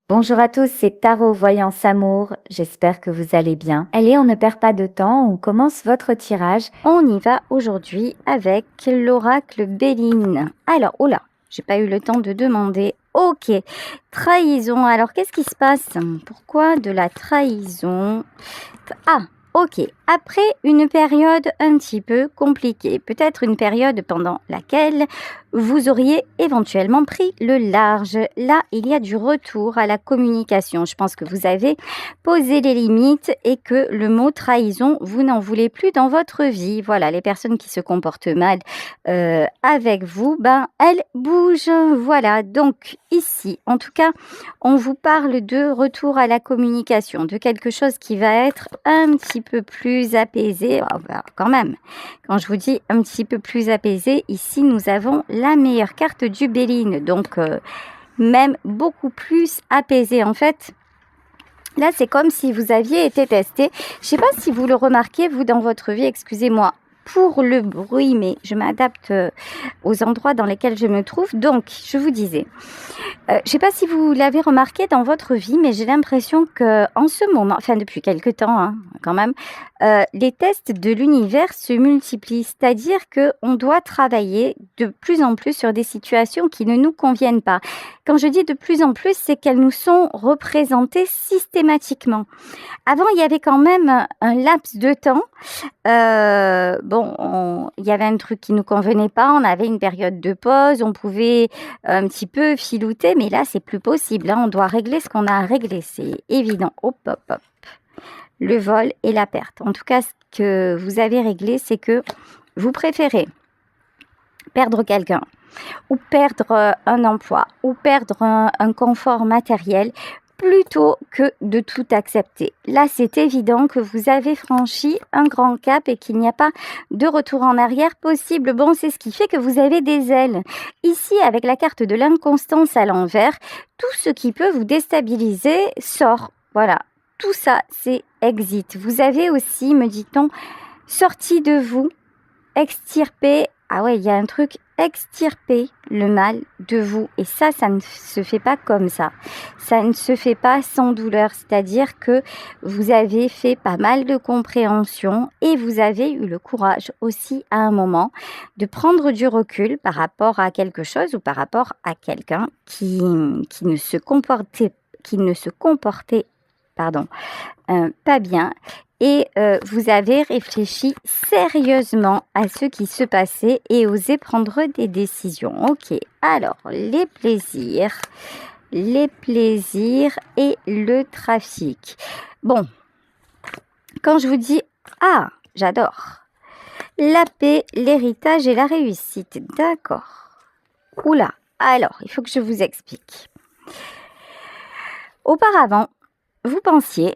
Bonjour à tous, c'est Tarot Voyance Amour. J'espère que vous allez bien. Allez, on ne perd pas de temps, on commence votre tirage. On y va aujourd'hui avec l'oracle Béline. Alors, oh là, j'ai pas eu le temps de demander. Ok, trahison. Alors, qu'est-ce qui se passe? Pourquoi de la trahison? Ah, ok. Après une période un petit peu compliquée, peut-être une période pendant laquelle vous auriez éventuellement pris le large. Là, il y a du retour à la communication. Je pense que vous avez posé les limites et que le mot trahison, vous n'en voulez plus dans votre vie. Voilà, les personnes qui se comportent mal avec vous, elles bougent. Voilà, donc ici, en tout cas, on vous parle de retour à la communication, de quelque chose qui va être un petit peu plus apaisé. Quand même, quand je vous dis un petit peu plus apaisé, ici, nous avons la meilleure carte du Béline, donc même beaucoup plus apaisé en fait. Là, c'est comme si vous aviez été testé. Je ne sais pas si vous le remarquez, vous, dans votre vie, excusez-moi pour le bruit, mais je m'adapte aux endroits dans lesquels je me trouve. Donc, je vous disais, je ne sais pas si vous l'avez remarqué dans votre vie, mais j'ai l'impression qu'en ce moment, enfin depuis quelque temps quand même, les tests de l'univers se multiplient. C'est-à-dire qu'on doit travailler de plus en plus sur des situations qui ne nous conviennent pas. Quand je dis de plus en plus, c'est qu'elles nous sont représentées systématiquement. Avant, il y avait quand même un laps de temps. Il y avait un truc qui nous convenait pas. On avait une période de pause. On pouvait un petit peu filouter, mais là, c'est plus possible. On doit régler ce qu'on a à régler. C'est évident. Hop, hop, hop. Le vol et la perte. En tout cas, ce que vous avez réglé, c'est que vous préférez perdre quelqu'un ou perdre un emploi ou perdre un confort matériel plutôt que de tout accepter. Là, c'est évident que vous avez franchi un grand cap et qu'il n'y a pas de retour en arrière possible. Bon, c'est ce qui fait que vous avez des ailes. Ici, avec la carte de l'inconstance à l'envers, tout ce qui peut vous déstabiliser sort. Voilà, tout ça, c'est exit. Vous avez aussi, me dit-on, sorti de vous, extirpé. Ah ouais, il y a un truc, extirper le mal de vous. Et ça ne se fait pas comme ça. Ça ne se fait pas sans douleur. C'est-à-dire que vous avez fait pas mal de compréhension et vous avez eu le courage aussi à un moment de prendre du recul par rapport à quelque chose ou par rapport à quelqu'un qui ne se comportait pas bien. Et vous avez réfléchi sérieusement à ce qui se passait et osé prendre des décisions. Ok, alors les plaisirs et le trafic. Bon, quand je vous dis « Ah, j'adore !» La paix, l'héritage et la réussite. D'accord. Oula, alors, il faut que je vous explique. Auparavant, vous pensiez,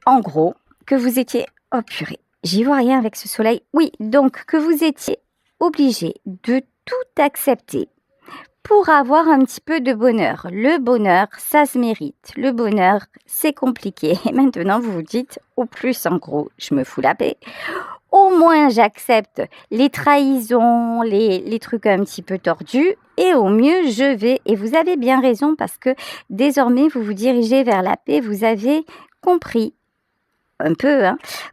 en gros, que vous étiez... Oh purée, j'y vois rien avec ce soleil. Oui, donc que vous étiez obligé de tout accepter pour avoir un petit peu de bonheur. Le bonheur, ça se mérite. Le bonheur, c'est compliqué. Et maintenant, vous vous dites, au plus, en gros, je me fous la paix. Au moins, j'accepte les trahisons, les trucs un petit peu tordus. Et au mieux, je vais. Et vous avez bien raison parce que désormais, vous vous dirigez vers la paix. Vous avez compris un peu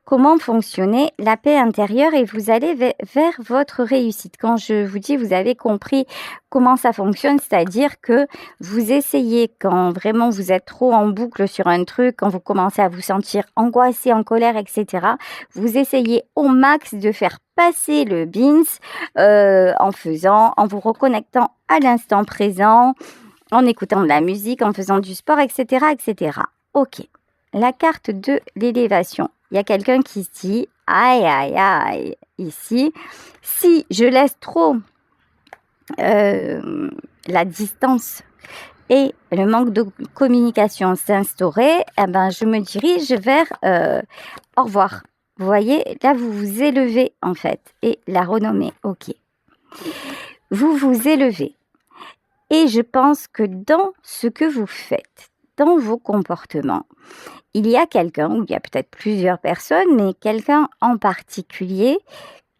comment fonctionnait la paix intérieure et vous allez vers votre réussite. Quand je vous dis vous avez compris comment ça fonctionne, c'est-à-dire que vous essayez quand vraiment vous êtes trop en boucle sur un truc, quand vous commencez à vous sentir angoissé, en colère, etc., vous essayez au max de faire passer le bins en vous reconnectant à l'instant présent, en écoutant de la musique, en faisant du sport, etc., etc. Ok. La carte de l'élévation. Il y a quelqu'un qui se dit « Aïe, aïe, aïe » ici. Si je laisse trop la distance et le manque de communication s'instaurer, je me dirige vers au revoir. Vous voyez, là, vous vous élevez en fait. Et la renommée, ok. Vous vous élevez. Et je pense que dans ce que vous faites, dans vos comportements, il y a quelqu'un, ou il y a peut-être plusieurs personnes, mais quelqu'un en particulier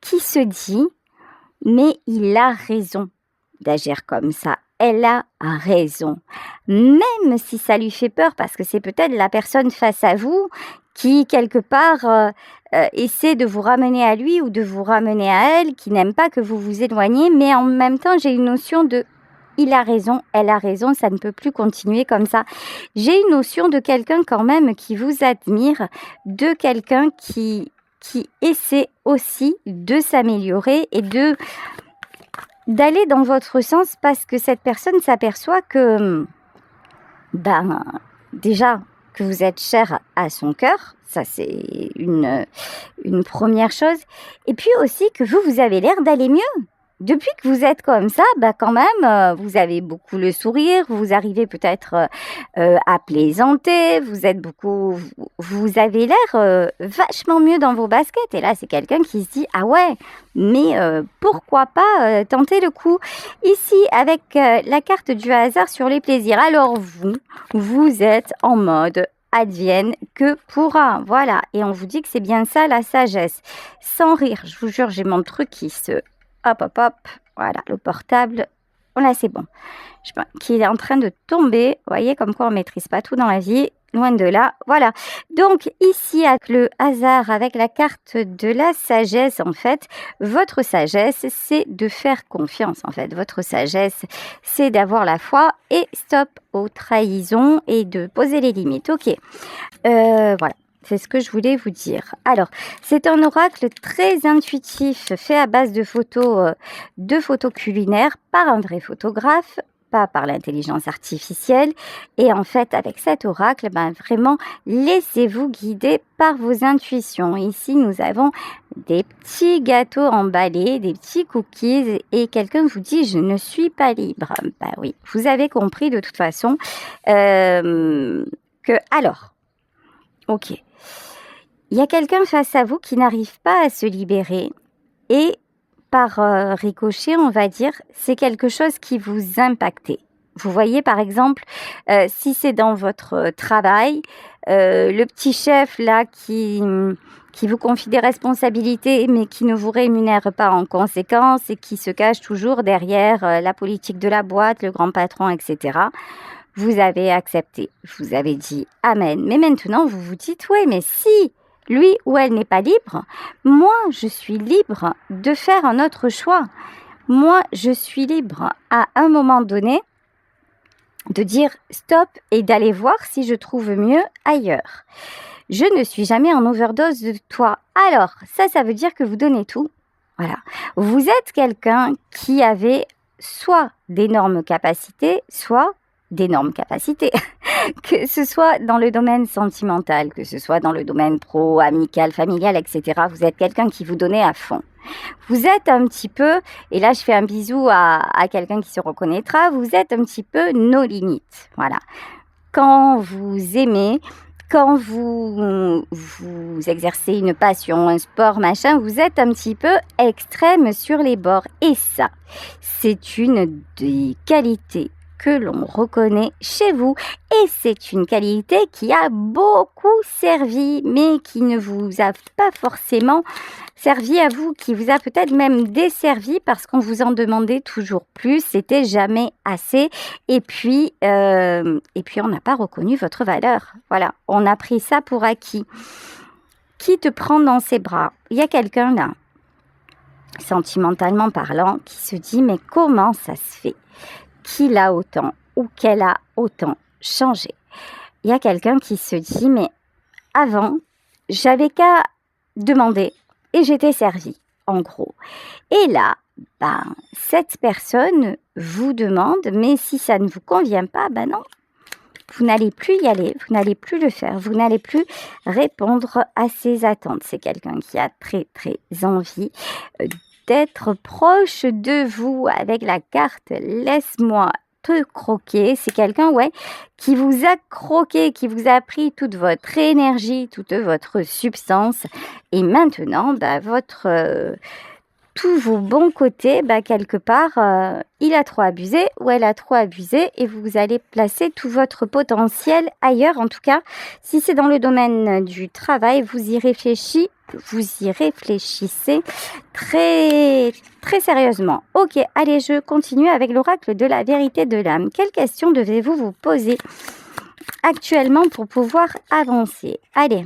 qui se dit « mais il a raison d'agir comme ça. elle a raison. Même si ça lui fait peur, parce que c'est peut-être la personne face à vous qui, quelque part, essaie de vous ramener à lui ou de vous ramener à elle, qui n'aime pas que vous vous éloigniez, mais en même temps, j'ai une notion de il a raison, elle a raison, ça ne peut plus continuer comme ça. J'ai une notion de quelqu'un quand même qui vous admire, de quelqu'un qui essaie aussi de s'améliorer et d'aller dans votre sens parce que cette personne s'aperçoit que, déjà, que vous êtes cher à son cœur, ça c'est une première chose, et puis aussi que vous avez l'air d'aller mieux. Depuis que vous êtes comme ça, quand même, vous avez beaucoup le sourire, vous arrivez peut-être à plaisanter, vous avez l'air vachement mieux dans vos baskets. Et là, c'est quelqu'un qui se dit, ah ouais, mais pourquoi pas tenter le coup. Ici, avec la carte du hasard sur les plaisirs, alors vous êtes en mode advienne que pourra, voilà. Et on vous dit que c'est bien ça la sagesse. Sans rire, je vous jure, j'ai mon truc qui se... Hop, voilà, le portable, là c'est bon, qui est en train de tomber, vous voyez comme quoi on ne maîtrise pas tout dans la vie, loin de là, voilà. Donc ici, avec le hasard, avec la carte de la sagesse, en fait, votre sagesse, c'est de faire confiance, en fait. Votre sagesse, c'est d'avoir la foi et stop aux trahisons et de poser les limites, ok. Voilà. C'est ce que je voulais vous dire. Alors, c'est un oracle très intuitif, fait à base de photos culinaires par un vrai photographe, pas par l'intelligence artificielle. Et en fait, avec cet oracle, vraiment, laissez-vous guider par vos intuitions. Ici, nous avons des petits gâteaux emballés, des petits cookies, et quelqu'un vous dit « je ne suis pas libre ». Oui, vous avez compris de toute façon que... Alors, ok. Il y a quelqu'un face à vous qui n'arrive pas à se libérer et par ricochet, on va dire, c'est quelque chose qui vous impacte. Vous voyez par exemple, si c'est dans votre travail, le petit chef là qui vous confie des responsabilités mais qui ne vous rémunère pas en conséquence et qui se cache toujours derrière la politique de la boîte, le grand patron, etc. Vous avez accepté, vous avez dit amen. Mais maintenant, vous vous dites, oui, mais si lui ou elle n'est pas libre, moi, je suis libre de faire un autre choix. Moi, je suis libre à un moment donné de dire stop et d'aller voir si je trouve mieux ailleurs. Je ne suis jamais en overdose de toi. Alors, ça veut dire que vous donnez tout. Voilà. Vous êtes quelqu'un qui avait soit d'énormes capacités, soit d'énormes capacités, que ce soit dans le domaine sentimental, que ce soit dans le domaine pro, amical, familial, etc. Vous êtes quelqu'un qui vous donnait à fond. Vous êtes un petit peu, et là je fais un bisou à quelqu'un qui se reconnaîtra, vous êtes un petit peu nos limites. Voilà. Quand vous aimez, quand vous exercez une passion, un sport, machin, vous êtes un petit peu extrême sur les bords. Et ça, c'est une des qualités que l'on reconnaît chez vous et c'est une qualité qui a beaucoup servi mais qui ne vous a pas forcément servi à vous, qui vous a peut-être même desservi parce qu'on vous en demandait toujours plus, c'était jamais assez et puis on n'a pas reconnu votre valeur. Voilà, on a pris ça pour acquis. Qui te prend dans ses bras? Il y a quelqu'un là, sentimentalement parlant, qui se dit mais comment ça se fait qu'il a autant ou qu'elle a autant changé. Il y a quelqu'un qui se dit, mais avant, j'avais qu'à demander et j'étais servie, en gros. Et là, cette personne vous demande, mais si ça ne vous convient pas, non, vous n'allez plus y aller, vous n'allez plus le faire, vous n'allez plus répondre à ses attentes. C'est quelqu'un qui a très, très envie d'être proche de vous avec la carte « Laisse-moi te croquer ». C'est quelqu'un qui vous a croqué, qui vous a pris toute votre énergie, toute votre substance. Et maintenant, tous vos bons côtés, quelque part, il a trop abusé ou elle a trop abusé et vous allez placer tout votre potentiel ailleurs. En tout cas, si c'est dans le domaine du travail, vous y réfléchissez très, très sérieusement. Ok, allez, je continue avec l'oracle de la vérité de l'âme. Quelles questions devez-vous vous poser actuellement pour pouvoir avancer? Allez.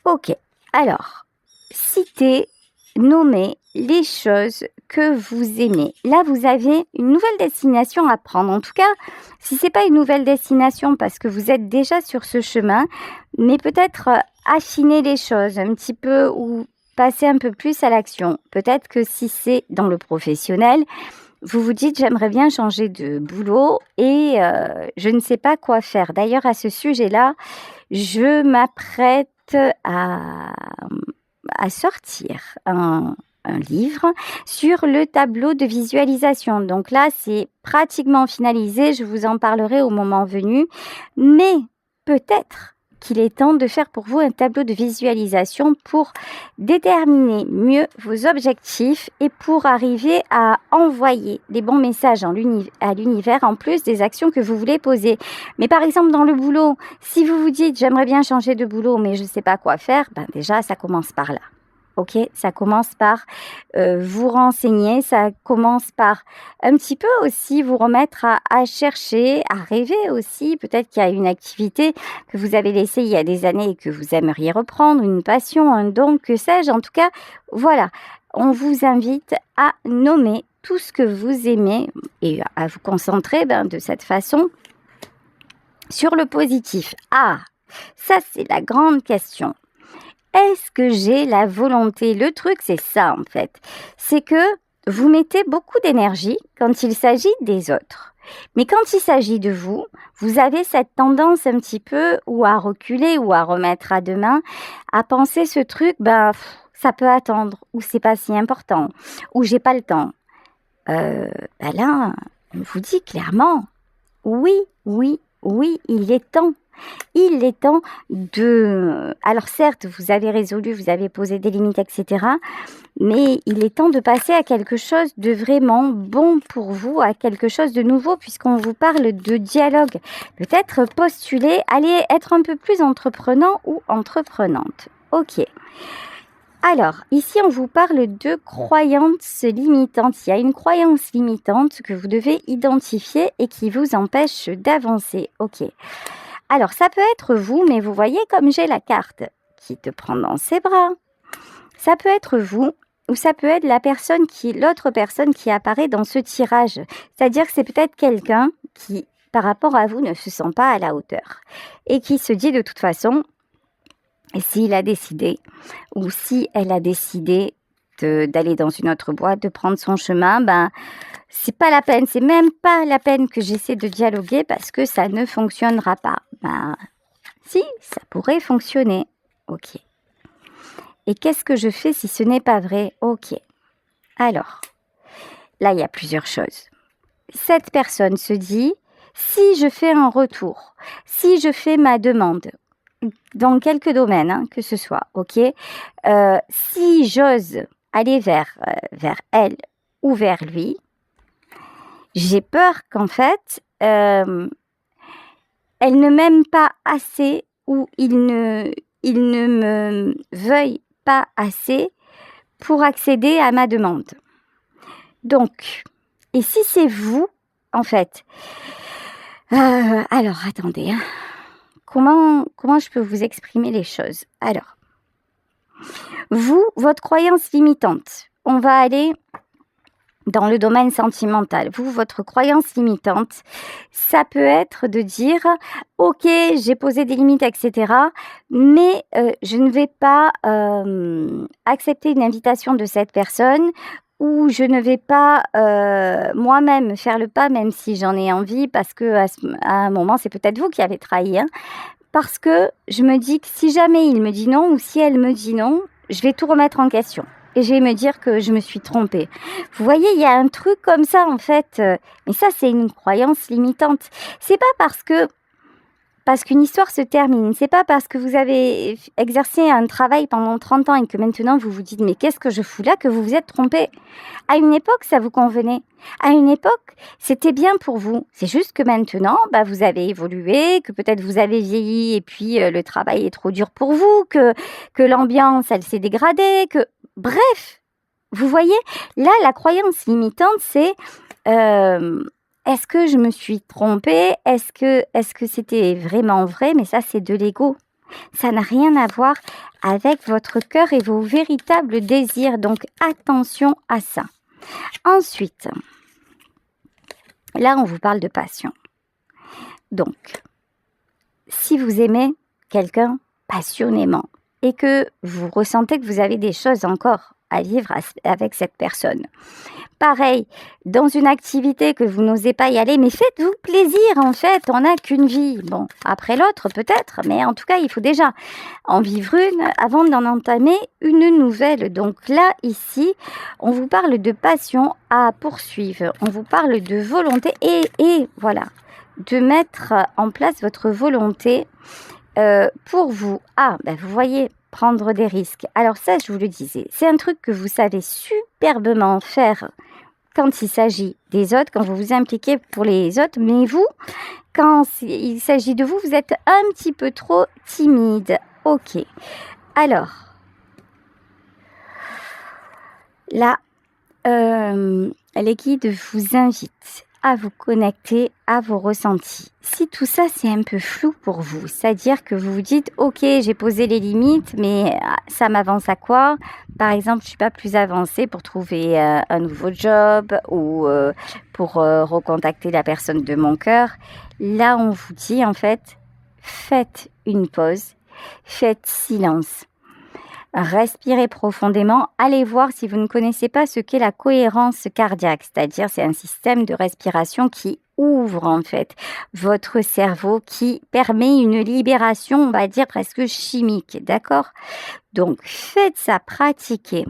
Ok, alors, citez, nommez les choses que vous aimez. Là, vous avez une nouvelle destination à prendre. En tout cas, si ce n'est pas une nouvelle destination parce que vous êtes déjà sur ce chemin, mais peut-être affiner les choses un petit peu ou passer un peu plus à l'action. Peut-être que si c'est dans le professionnel, vous vous dites j'aimerais bien changer de boulot et je ne sais pas quoi faire. D'ailleurs, à ce sujet-là, je m'apprête à sortir un livre sur le tableau de visualisation. Donc là, c'est pratiquement finalisé. Je vous en parlerai au moment venu. Mais peut-être qu'il est temps de faire pour vous un tableau de visualisation pour déterminer mieux vos objectifs et pour arriver à envoyer les bons messages à l'univers en plus des actions que vous voulez poser. Mais par exemple, dans le boulot, si vous vous dites « j'aimerais bien changer de boulot, mais je ne sais pas quoi faire », déjà, ça commence par là. Ok, ça commence par vous renseigner, ça commence par un petit peu aussi vous remettre à chercher, à rêver aussi. Peut-être qu'il y a une activité que vous avez laissée il y a des années et que vous aimeriez reprendre, une passion, un don, que sais-je. En tout cas, voilà, on vous invite à nommer tout ce que vous aimez et à vous concentrer de cette façon sur le positif. Ah, ça c'est la grande question. Est-ce que j'ai la volonté? Le truc, c'est ça en fait. C'est que vous mettez beaucoup d'énergie quand il s'agit des autres. Mais quand il s'agit de vous, vous avez cette tendance un petit peu ou à reculer ou à remettre à demain, à penser ce truc, ça peut attendre, ou c'est pas si important, ou j'ai pas le temps. Là, on vous dit clairement, oui, il est temps. Il est temps de... Alors certes, vous avez résolu, vous avez posé des limites, etc. Mais il est temps de passer à quelque chose de vraiment bon pour vous, à quelque chose de nouveau, puisqu'on vous parle de dialogue. Peut-être postuler, aller être un peu plus entreprenant ou entreprenante. Ok. Alors, ici, on vous parle de croyances limitantes. Il y a une croyance limitante que vous devez identifier et qui vous empêche d'avancer. Ok. Alors, ça peut être vous, mais vous voyez comme j'ai la carte qui te prend dans ses bras. Ça peut être vous ou ça peut être l'autre personne qui apparaît dans ce tirage. C'est-à-dire que c'est peut-être quelqu'un qui, par rapport à vous, ne se sent pas à la hauteur et qui se dit de toute façon, s'il a décidé ou si elle a décidé d'aller dans une autre boîte, de prendre son chemin, c'est pas la peine, c'est même pas la peine que j'essaie de dialoguer parce que ça ne fonctionnera pas. Si, ça pourrait fonctionner. Ok. Et qu'est-ce que je fais si ce n'est pas vrai? Ok. Alors, là, il y a plusieurs choses. Cette personne se dit, si je fais un retour, si je fais ma demande, dans quelques domaines, que ce soit, ok, si j'ose aller vers elle ou vers lui, j'ai peur qu'en fait, elle ne m'aime pas assez ou il ne me veuille pas assez pour accéder à ma demande. Donc, et si c'est vous, en fait, alors attendez, comment je peux vous exprimer les choses? Alors, vous, votre croyance limitante, on va aller dans le domaine sentimental. Vous, votre croyance limitante, ça peut être de dire « Ok, j'ai posé des limites, etc. Mais je ne vais pas accepter une invitation de cette personne ou je ne vais pas moi-même faire le pas, même si j'en ai envie, parce qu'à un moment, c'est peut-être vous qui avez trahi. Parce que je me dis que si jamais il me dit non ou si elle me dit non, je vais tout remettre en question. Et je vais me dire que je me suis trompée. Vous voyez, il y a un truc comme ça, en fait. Mais ça, c'est une croyance limitante. C'est pas parce parce qu'une histoire se termine. C'est pas parce que vous avez exercé un travail pendant 30 ans et que maintenant vous vous dites mais qu'est-ce que je fous là que vous vous êtes trompé. À une époque, ça vous convenait. À une époque, c'était bien pour vous. C'est juste que maintenant, vous avez évolué, que peut-être vous avez vieilli et puis le travail est trop dur pour vous, que l'ambiance, elle s'est dégradée, que... Bref, vous voyez, là, la croyance limitante, c'est est-ce que je me suis trompée? Est-ce que c'était vraiment vrai? Mais ça, c'est de l'ego. Ça n'a rien à voir avec votre cœur et vos véritables désirs. Donc, attention à ça. Ensuite, là, on vous parle de passion. Donc, si vous aimez quelqu'un passionnément et que vous ressentez que vous avez des choses encore à vivre avec cette personne, pareil, dans une activité que vous n'osez pas y aller, mais faites-vous plaisir en fait, on n'a qu'une vie. Bon, après l'autre peut-être, mais en tout cas, il faut déjà en vivre une avant d'en entamer une nouvelle. Donc là, ici, on vous parle de passion à poursuivre, on vous parle de volonté et voilà, de mettre en place votre volonté pour vous. Vous voyez, prendre des risques. Alors ça, je vous le disais, c'est un truc que vous savez superbement faire quand il s'agit des autres, quand vous vous impliquez pour les autres, mais vous, quand il s'agit de vous, vous êtes un petit peu trop timide. Ok. Alors, là, les guides vous invitent à vous connecter à vos ressentis. Si tout ça, c'est un peu flou pour vous, c'est-à-dire que vous vous dites, ok, j'ai posé les limites, mais ça m'avance à quoi? Par exemple, je suis pas plus avancée pour trouver un nouveau job ou pour recontacter la personne de mon cœur. Là, on vous dit, en fait, faites une pause, faites silence. Respirez profondément, allez voir si vous ne connaissez pas ce qu'est la cohérence cardiaque, c'est-à-dire c'est un système de respiration qui ouvre en fait votre cerveau, qui permet une libération, on va dire presque chimique, d'accord? Donc faites ça, pratiquez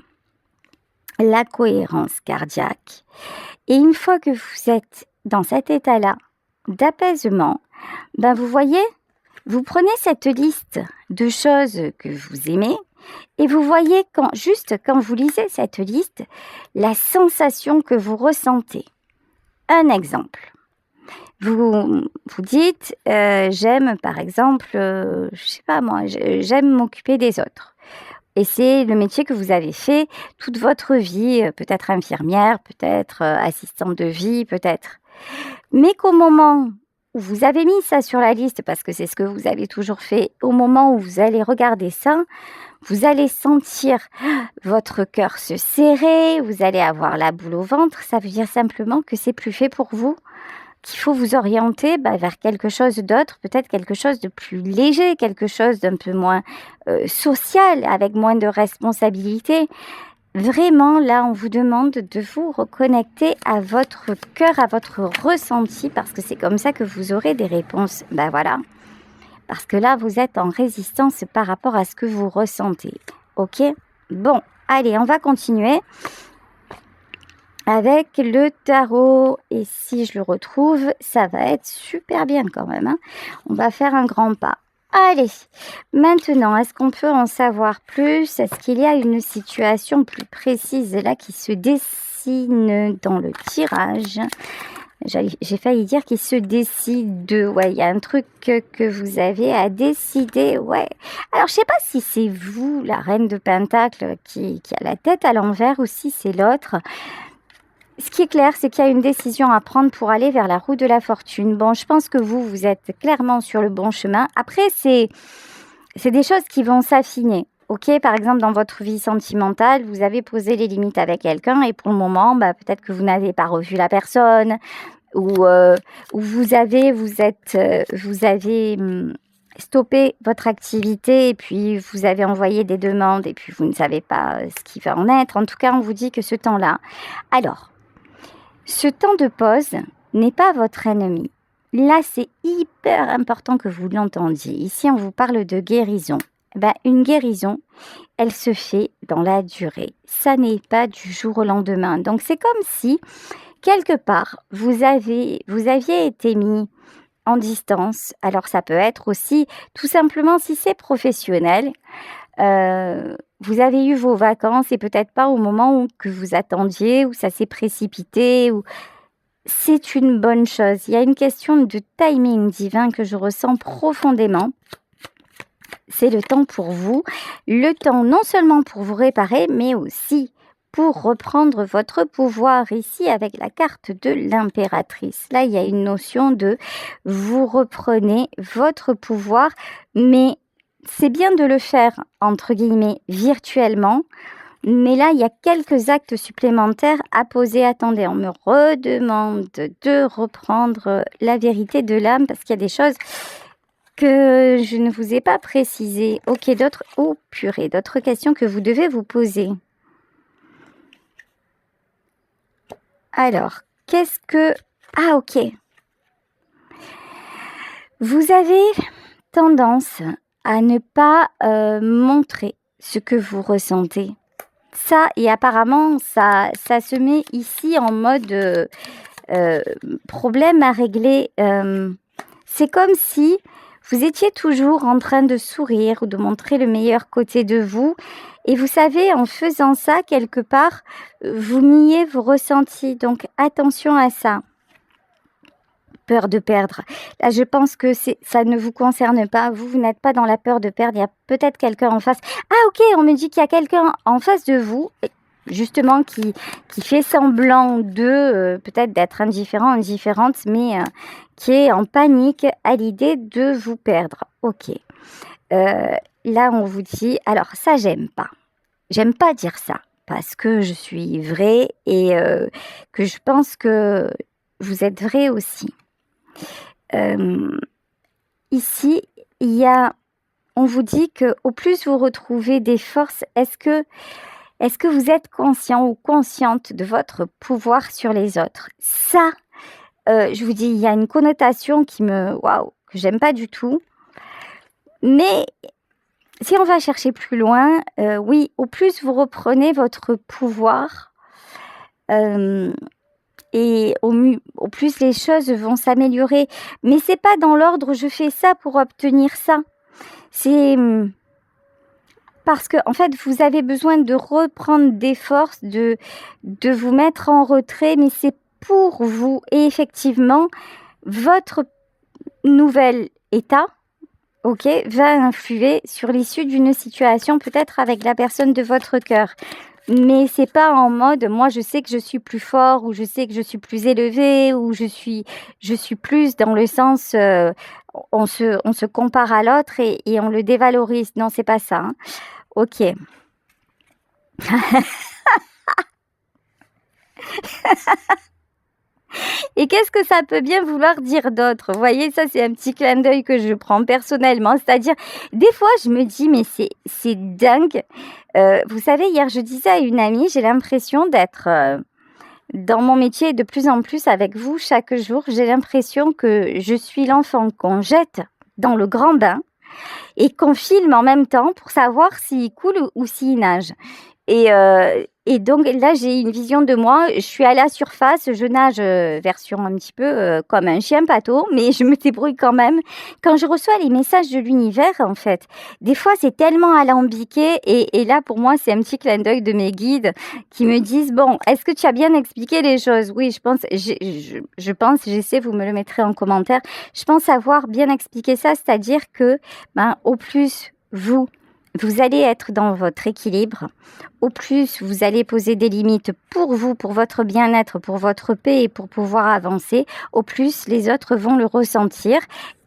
la cohérence cardiaque et une fois que vous êtes dans cet état-là d'apaisement, vous voyez, vous prenez cette liste de choses que vous aimez et vous voyez quand vous lisez cette liste, la sensation que vous ressentez. Un exemple. Vous dites, j'aime par exemple, j'aime m'occuper des autres. Et c'est le métier que vous avez fait toute votre vie, peut-être infirmière, peut-être assistante de vie, peut-être. Mais qu'au moment où vous avez mis ça sur la liste, parce que c'est ce que vous avez toujours fait, au moment où vous allez regarder ça, vous allez sentir votre cœur se serrer, vous allez avoir la boule au ventre. Ça veut dire simplement que c'est plus fait pour vous, qu'il faut vous orienter vers quelque chose d'autre, peut-être quelque chose de plus léger, quelque chose d'un peu moins social, avec moins de responsabilité. Vraiment, là, on vous demande de vous reconnecter à votre cœur, à votre ressenti, parce que c'est comme ça que vous aurez des réponses. Voilà. Parce que là, vous êtes en résistance par rapport à ce que vous ressentez. Ok? Bon, allez, on va continuer avec le tarot. Et si je le retrouve, ça va être super bien quand même, hein. On va faire un grand pas. Allez, maintenant, est-ce qu'on peut en savoir plus? Est-ce qu'il y a une situation plus précise là qui se dessine dans le tirage? J'ai failli dire qu'il se décide. Ouais, il y a un truc que vous avez à décider. Ouais. Alors, je sais pas si c'est vous, la reine de Pentacle, qui a la tête à l'envers ou si c'est l'autre. Ce qui est clair, c'est qu'il y a une décision à prendre pour aller vers la roue de la fortune. Bon, je pense que vous êtes clairement sur le bon chemin. Après, c'est des choses qui vont s'affiner. Ok, par exemple, dans votre vie sentimentale, vous avez posé les limites avec quelqu'un et pour le moment, peut-être que vous n'avez pas revu la personne ou vous avez stoppé votre activité et puis vous avez envoyé des demandes et puis vous ne savez pas ce qui va en être. En tout cas, on vous dit que ce temps-là... Alors, ce temps de pause n'est pas votre ennemi. Là, c'est hyper important que vous l'entendiez. Ici, on vous parle de guérison. Une guérison, elle se fait dans la durée. Ça n'est pas du jour au lendemain. Donc, c'est comme si, quelque part, vous aviez été mis en distance. Alors ça peut être aussi tout simplement si c'est professionnel. Vous avez eu vos vacances et peut-être pas au moment que vous attendiez, où ça s'est précipité, ou c'est une bonne chose. Il y a une question de timing divin que je ressens profondément. C'est le temps pour vous, le temps non seulement pour vous réparer, mais aussi pour reprendre votre pouvoir ici avec la carte de l'impératrice. Là, il y a une notion de vous reprenez votre pouvoir, mais c'est bien de le faire, entre guillemets, virtuellement. Mais là, il y a quelques actes supplémentaires à poser. Attendez, on me redemande de reprendre la vérité de l'âme parce qu'il y a des choses que je ne vous ai pas précisées. Ok, d'autres... Oh purée, d'autres questions que vous devez vous poser. Alors, qu'est-ce que... Ah, ok. Vous avez tendance à ne pas montrer ce que vous ressentez. Ça, et apparemment, ça se met ici en mode problème à régler. C'est comme si vous étiez toujours en train de sourire ou de montrer le meilleur côté de vous. Et vous savez, en faisant ça, quelque part, vous niez vos ressentis. Donc, attention à ça. Peur de perdre. Là, je pense que ça ne vous concerne pas. Vous n'êtes pas dans la peur de perdre. Il y a peut-être quelqu'un en face. Ah, ok, on me dit qu'il y a quelqu'un en face de vous, justement, qui fait semblant de, peut-être d'être indifférente, mais qui est en panique à l'idée de vous perdre. Ok. Là, on vous dit, alors ça, j'aime pas. J'aime pas dire ça, parce que je suis vraie et que je pense que vous êtes vrai aussi. Ici, on vous dit que au plus vous retrouvez des forces, est-ce que vous êtes conscient ou consciente de votre pouvoir sur les autres? Ça, je vous dis, il y a une connotation que j'aime pas du tout. Mais si on va chercher plus loin, oui, au plus vous reprenez votre pouvoir, et au plus les choses vont s'améliorer. Mais c'est pas dans l'ordre, je fais ça pour obtenir ça. C'est parce que, en fait, vous avez besoin de reprendre des forces, de vous mettre en retrait, mais c'est pour vous. Et effectivement, votre nouvel état, ok, va influer sur l'issue d'une situation, peut-être avec la personne de votre cœur. Mais c'est pas en mode, moi je sais que je suis plus fort, ou je sais que je suis plus élevé, ou je suis plus dans le sens, on se compare à l'autre et on le dévalorise. Non, c'est pas ça. Hein. Ok. Et qu'est-ce que ça peut bien vouloir dire d'autre? Vous voyez, ça c'est un petit clin d'œil que je prends personnellement. C'est-à-dire, des fois je me dis, mais c'est dingue. Vous savez, hier je disais à une amie, j'ai l'impression d'être dans mon métier de plus en plus avec vous chaque jour. J'ai l'impression que je suis l'enfant qu'on jette dans le grand bain et qu'on filme en même temps pour savoir s'il coule ou s'il nage. Et donc là, j'ai une vision de moi. Je suis à la surface, je nage version un petit peu comme un chien pato, mais je me débrouille quand même. Quand je reçois les messages de l'univers, en fait, des fois, c'est tellement alambiqué. Et là, pour moi, c'est un petit clin d'œil de mes guides qui me disent, bon, est-ce que tu as bien expliqué les choses? Oui, je pense, j'essaie, vous me le mettrez en commentaire. Je pense avoir bien expliqué ça, c'est-à-dire que, au plus vous allez être dans votre équilibre, au plus vous allez poser des limites pour vous, pour votre bien-être, pour votre paix et pour pouvoir avancer, au plus les autres vont le ressentir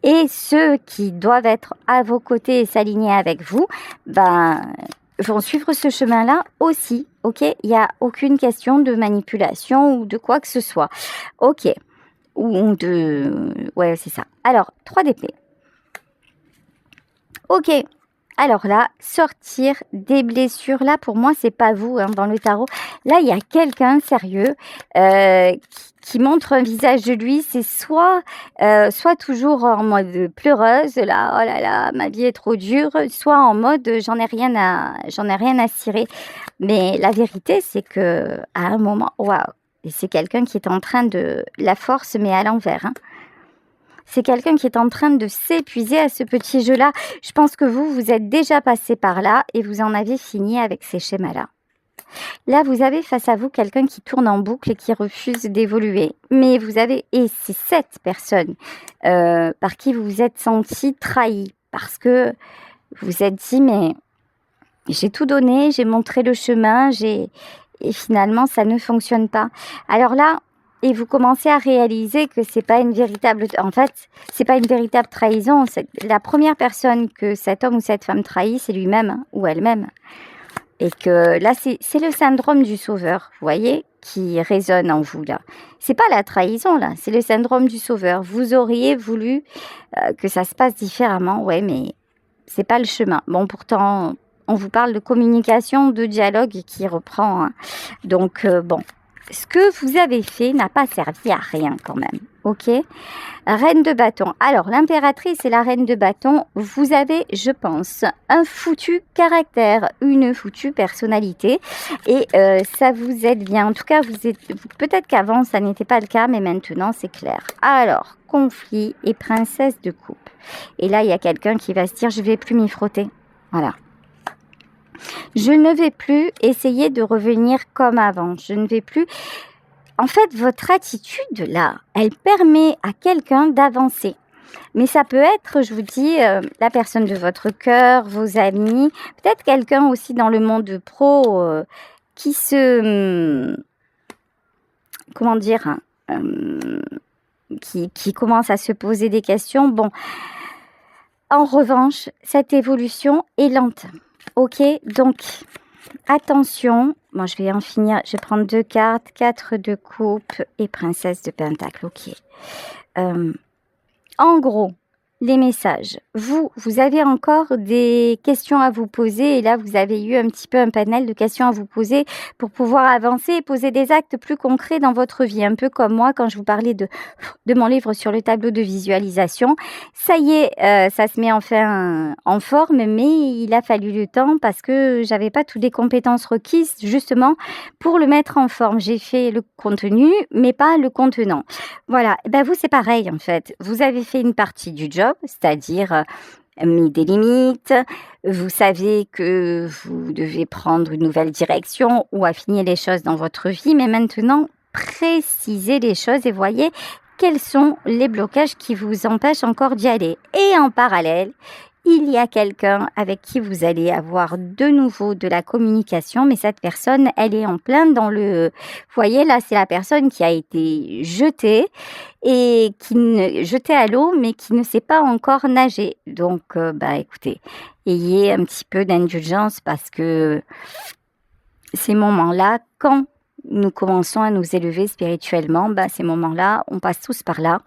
et ceux qui doivent être à vos côtés et s'aligner avec vous, vont suivre ce chemin-là aussi, ok? Il n'y a aucune question de manipulation ou de quoi que ce soit, ok? Ouais, c'est ça. Alors, 3 d'épée. Ok. Alors là, sortir des blessures, là pour moi c'est pas vous dans le tarot. Là il y a quelqu'un sérieux qui montre un visage de lui. C'est soit toujours en mode pleureuse, là oh là là ma vie est trop dure, soit en mode j'en ai rien à cirer. Mais la vérité c'est que à un moment, waouh, c'est quelqu'un qui est en train de la force mais à l'envers. Hein. C'est quelqu'un qui est en train de s'épuiser à ce petit jeu-là. Je pense que vous êtes déjà passé par là et vous en avez fini avec ces schémas-là. Là, vous avez face à vous quelqu'un qui tourne en boucle et qui refuse d'évoluer. Mais et c'est cette personne par qui vous vous êtes senti trahi. Parce que vous vous êtes dit, mais j'ai tout donné, j'ai montré le chemin, et finalement, ça ne fonctionne pas. Alors là, et vous commencez à réaliser que c'est pas une véritable trahison. La première personne que cet homme ou cette femme trahit, c'est lui-même ou elle-même. Et que là, c'est le syndrome du sauveur, vous voyez, qui résonne en vous là. C'est pas la trahison là, c'est le syndrome du sauveur. Vous auriez voulu que ça se passe différemment, ouais, mais c'est pas le chemin. Bon, pourtant, on vous parle de communication, de dialogue qui reprend. Hein. Donc, bon, ce que vous avez fait n'a pas servi à rien quand même, ok ? Reine de bâton. Alors, l'impératrice et la reine de bâton, vous avez, je pense, un foutu caractère, une foutue personnalité. Et ça vous aide bien. En tout cas, peut-être qu'avant, ça n'était pas le cas, mais maintenant, c'est clair. Alors, conflit et princesse de coupe. Et là, il y a quelqu'un qui va se dire, je ne vais plus m'y frotter. Voilà. Je ne vais plus essayer de revenir comme avant. Je ne vais plus... En fait, votre attitude, là, elle permet à quelqu'un d'avancer. Mais ça peut être, je vous dis, la personne de votre cœur, vos amis, peut-être quelqu'un aussi dans le monde pro qui qui commence à se poser des questions. Bon, en revanche, cette évolution est lente. Ok, donc... Attention, moi je vais en finir, je vais prendre 2 cartes, 4 de coupe et princesse de pentacle, ok. En gros, les messages. Vous avez encore des questions à vous poser et là vous avez eu un petit peu un panel de questions à vous poser pour pouvoir avancer et poser des actes plus concrets dans votre vie. Un peu comme moi quand je vous parlais de mon livre sur le tableau de visualisation. Ça y est, ça se met enfin en forme, mais il a fallu le temps parce que j'avais pas toutes les compétences requises justement pour le mettre en forme. J'ai fait le contenu, mais pas le contenant. Voilà, ben vous c'est pareil en fait. Vous avez fait une partie du job, c'est-à-dire mis des limites, vous savez que vous devez prendre une nouvelle direction ou affiner les choses dans votre vie, mais maintenant, précisez les choses et voyez quels sont les blocages qui vous empêchent encore d'y aller. Et en parallèle, il y a quelqu'un avec qui vous allez avoir de nouveau de la communication, mais cette personne, elle est en plein dans le... Vous voyez, là, c'est la personne qui a été jetée jetée à l'eau, mais qui ne sait pas encore nager. Donc, écoutez, ayez un petit peu d'indulgence parce que ces moments-là, quand nous commençons à nous élever spirituellement, ces moments-là, on passe tous par là.